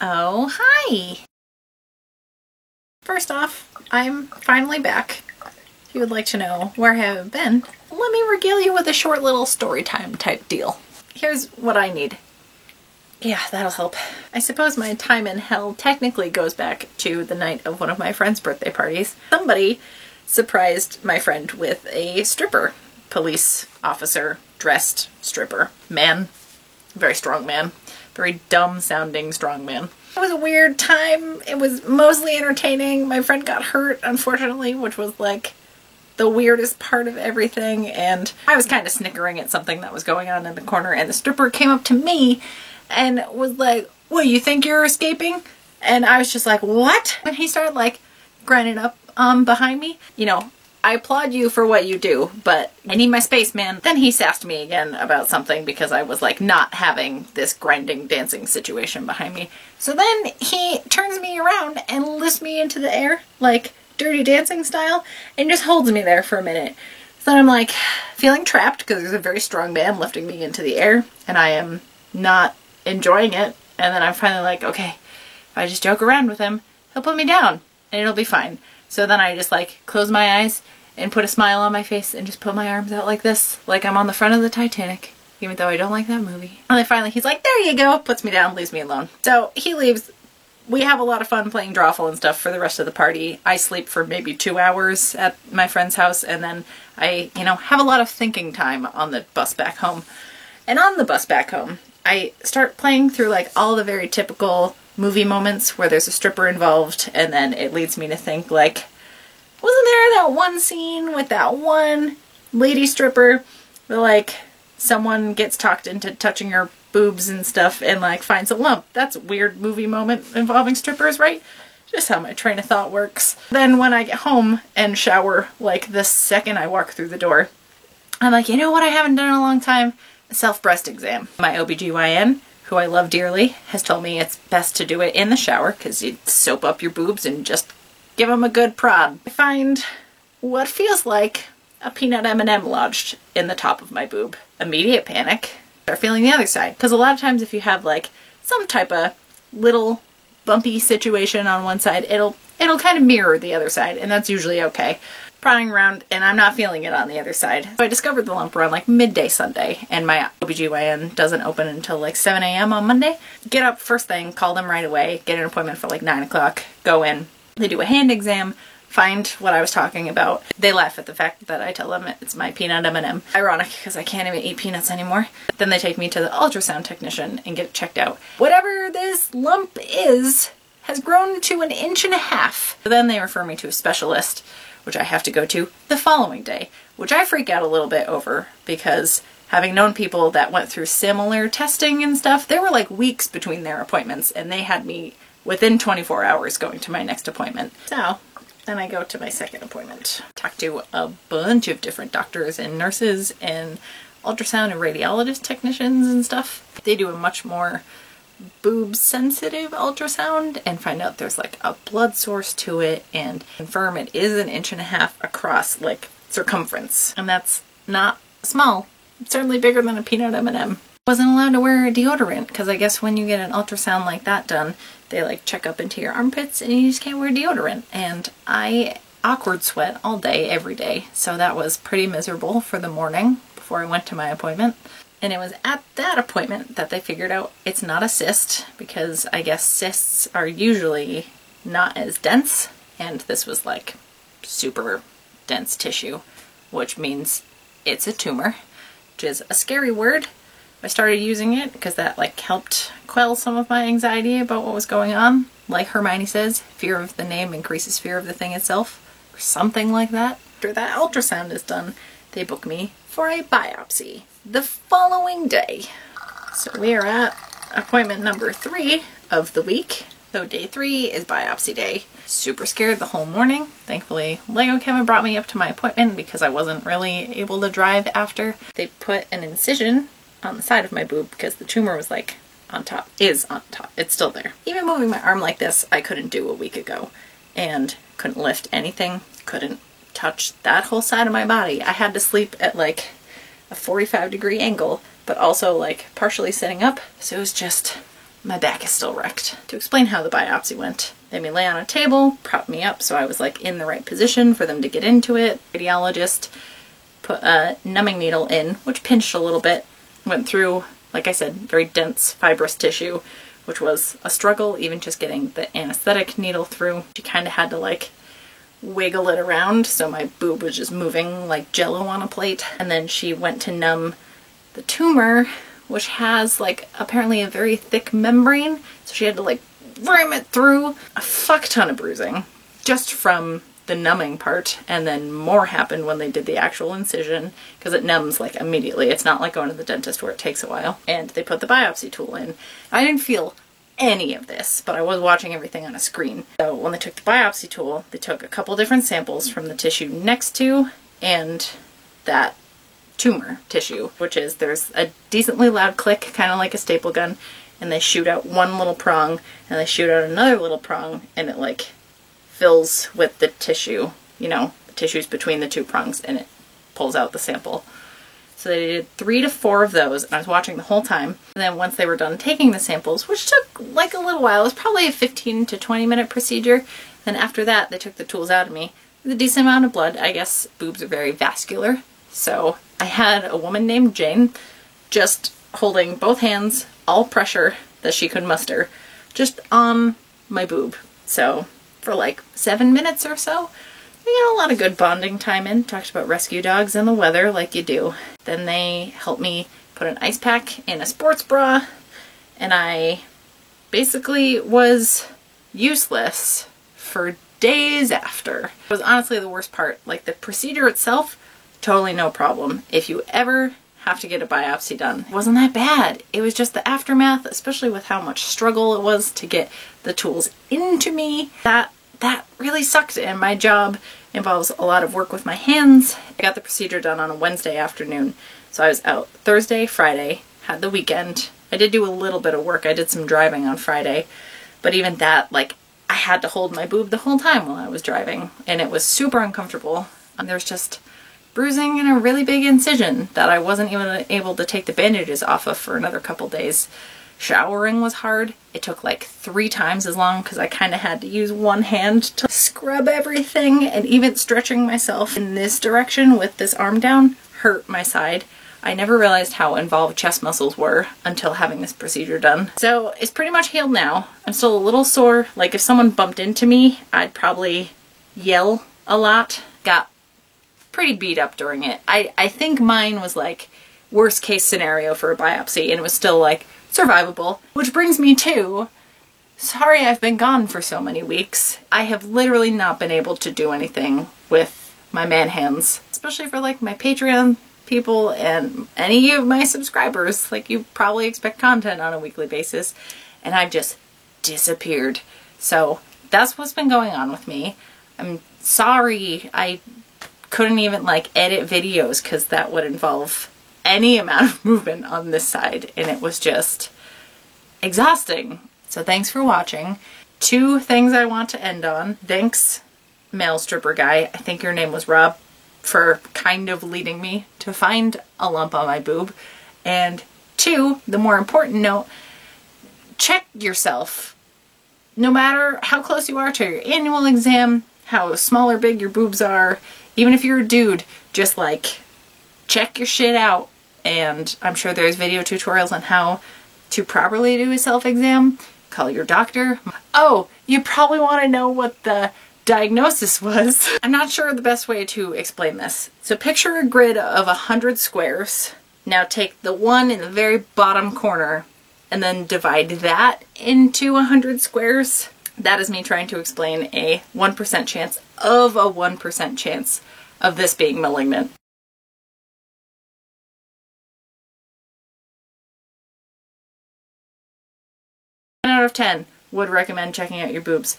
Oh, hi! First off, I'm finally back. If you would like to know where I have been, let me regale you with a short little story time type deal. Here's what I need. Yeah, that'll help. I suppose my time in hell technically goes back to the night of one of my friend's birthday parties. Somebody surprised my friend with a stripper. Police officer, dressed stripper. Man. Very strong man. Very dumb sounding strong man. It was a weird time. It was mostly entertaining. My friend got hurt, unfortunately, which was like the weirdest part of everything. And I was kind of snickering at something that was going on in the corner, and the stripper came up to me and was like, "What, you think you're escaping?" And I was just like, "What?" And he started like grinding up behind me. You know, I applaud you for what you do, but I need my space, man. Then he sassed me again about something because I was like not having this grinding dancing situation behind me. So then he turns me around and lifts me into the air, like Dirty Dancing style, and just holds me there for a minute. So then I'm like feeling trapped because there's a very strong man lifting me into the air and I am not enjoying it. And then I'm finally like, okay, if I just joke around with him, he'll put me down and it'll be fine. So then I just like close my eyes and put a smile on my face and just put my arms out like this, like I'm on the front of the Titanic, even though I don't like that movie. And then finally he's like, "There you go," puts me down, leaves me alone. So he leaves. We have a lot of fun playing drawful and stuff for the rest of the party. I sleep for maybe 2 hours at my friend's house, and then I, have a lot of thinking time on the bus back home. And on the bus back home, I start playing through like all the very typical movie moments where there's a stripper involved, and then it leads me to think like, wasn't there that one scene with that one lady stripper where like someone gets talked into touching her boobs and stuff and like finds a lump? That's a weird movie moment involving strippers, right? Just how my train of thought works. Then when I get home and shower, like the second I walk through the door, I'm like, you know what I haven't done in a long time? A self-breast exam. My OBGYN, who I love dearly, has told me it's best to do it in the shower because you soap up your boobs and just give them a good prod. I find what feels like a peanut M&M lodged in the top of my boob. Immediate panic. Start feeling the other side. Because a lot of times if you have like some type of little bumpy situation on one side, it'll kind of mirror the other side, and that's usually okay. Prodding around and I'm not feeling it on the other side. So I discovered the lump around like midday Sunday, and my OBGYN doesn't open until like 7 a.m. on Monday. Get up first thing, call them right away, get an appointment for like 9 o'clock, go in. They do a hand exam, find what I was talking about. They laugh at the fact that I tell them it's my peanut M&M. Ironic, because I can't even eat peanuts anymore. Then they take me to the ultrasound technician and get it checked out. Whatever this lump is has grown to 1.5 inches. Then they refer me to a specialist, which I have to go to the following day, which I freak out a little bit over because having known people that went through similar testing and stuff, there were like weeks between their appointments, and they had me within 24 hours going to my next appointment. So then I go to my second appointment. Talk to a bunch of different doctors and nurses and ultrasound and radiologist technicians and stuff. They do a much more boob sensitive ultrasound and find out there's like a blood source to it and confirm it is 1.5 inches across like circumference. And that's not small. It's certainly bigger than a peanut M&M. Wasn't allowed to wear a deodorant because I guess when you get an ultrasound like that done, they like check up into your armpits and you just can't wear deodorant. And I awkward sweat all day, every day. So that was pretty miserable for the morning before I went to my appointment. And it was at that appointment that they figured out it's not a cyst, because I guess cysts are usually not as dense. And this was like super dense tissue, which means it's a tumor, which is a scary word. I started using it because that like helped quell some of my anxiety about what was going on. Like Hermione says, fear of the name increases fear of the thing itself, or something like that. After that ultrasound is done, they book me for a biopsy the following day. So we are at appointment number 3 of the week. So day 3 is biopsy day. Super scared the whole morning. Thankfully, Lego Kevin brought me up to my appointment because I wasn't really able to drive after. They put an incision on the side of my boob because the tumor was like on top. It's still there. Even moving my arm like this, I couldn't do a week ago, and couldn't lift anything, couldn't touch that whole side of my body. I had to sleep at like a 45-degree angle, but also like partially sitting up. So it was just my back is still wrecked. To explain how the biopsy went, they made me lay on a table, propped me up so I was like in the right position for them to get into it. Radiologist put a numbing needle in, which pinched a little bit. Went through, like I said, very dense fibrous tissue, which was a struggle, even just getting the anesthetic needle through. She kind of had to like wiggle it around, so my boob was just moving like jello on a plate. And then she went to numb the tumor, which has like apparently a very thick membrane, so she had to like ram it through. A fuck ton of bruising just from the numbing part, and then more happened when they did the actual incision because it numbs like immediately. It's not like going to the dentist where it takes a while. And they put the biopsy tool in. I didn't feel any of this, but I was watching everything on a screen. So when they took the biopsy tool, they took a couple different samples from the tissue next to and that tumor tissue, which is there's a decently loud click, kind of like a staple gun, and they shoot out one little prong and they shoot out another little prong, and it like fills with the tissue, you know, the tissues between the two prongs, and it pulls out the sample. So they did 3 to 4 of those, and I was watching the whole time. And then once they were done taking the samples, which took like a little while, it was probably a 15 to 20 minute procedure. Then after that, they took the tools out of me with a decent amount of blood. I guess boobs are very vascular. So I had a woman named Jane just holding both hands, all pressure that she could muster, just on my boob. So for like 7 minutes or so, we got a lot of good bonding time in. Talked about rescue dogs and the weather like you do. Then they helped me put an ice pack in a sports bra, and I basically was useless for days after. It was honestly the worst part. Like the procedure itself, totally no problem. If you ever have to get a biopsy done, it wasn't that bad. It was just the aftermath, especially with how much struggle it was to get the tools into me. That really sucked, and my job involves a lot of work with my hands. I got the procedure done on a Wednesday afternoon, so I was out Thursday, Friday, had the weekend. I did do a little bit of work. I did some driving on Friday, but even that, like, I had to hold my boob the whole time while I was driving, and it was super uncomfortable. And there was just bruising and a really big incision that I wasn't even able to take the bandages off of for another couple days. Showering was hard. It took like 3 times as long because I kind of had to use one hand to scrub everything, and even stretching myself in this direction with this arm down hurt my side. I never realized how involved chest muscles were until having this procedure done. So it's pretty much healed now. I'm still a little sore. Like if someone bumped into me, I'd probably yell a lot. Got pretty beat up during it. I think mine was like worst case scenario for a biopsy, and it was still like survivable. Which brings me to, sorry I've been gone for so many weeks. I have literally not been able to do anything with my man hands, especially for like my Patreon people and any of my subscribers. Like, you probably expect content on a weekly basis, and I've just disappeared. So that's what's been going on with me. I'm sorry I couldn't even like edit videos because that would involve any amount of movement on this side, and it was just exhausting. So thanks for watching. 2 things I want to end on. Thanks, male stripper guy, I think your name was Rob, for kind of leading me to find a lump on my boob. And 2, the more important note, check yourself. No matter how close you are to your annual exam, how small or big your boobs are, even if you're a dude, just like check your shit out. And I'm sure there's video tutorials on how to properly do a self-exam. Call your doctor. Oh, you probably want to know what the diagnosis was. I'm not sure the best way to explain this. So picture a grid of 100 squares. Now take the one in the very bottom corner and then divide that into 100 squares. That is me trying to explain a 1% chance of a 1% chance of this being malignant. 10 out of 10 would recommend checking out your boobs.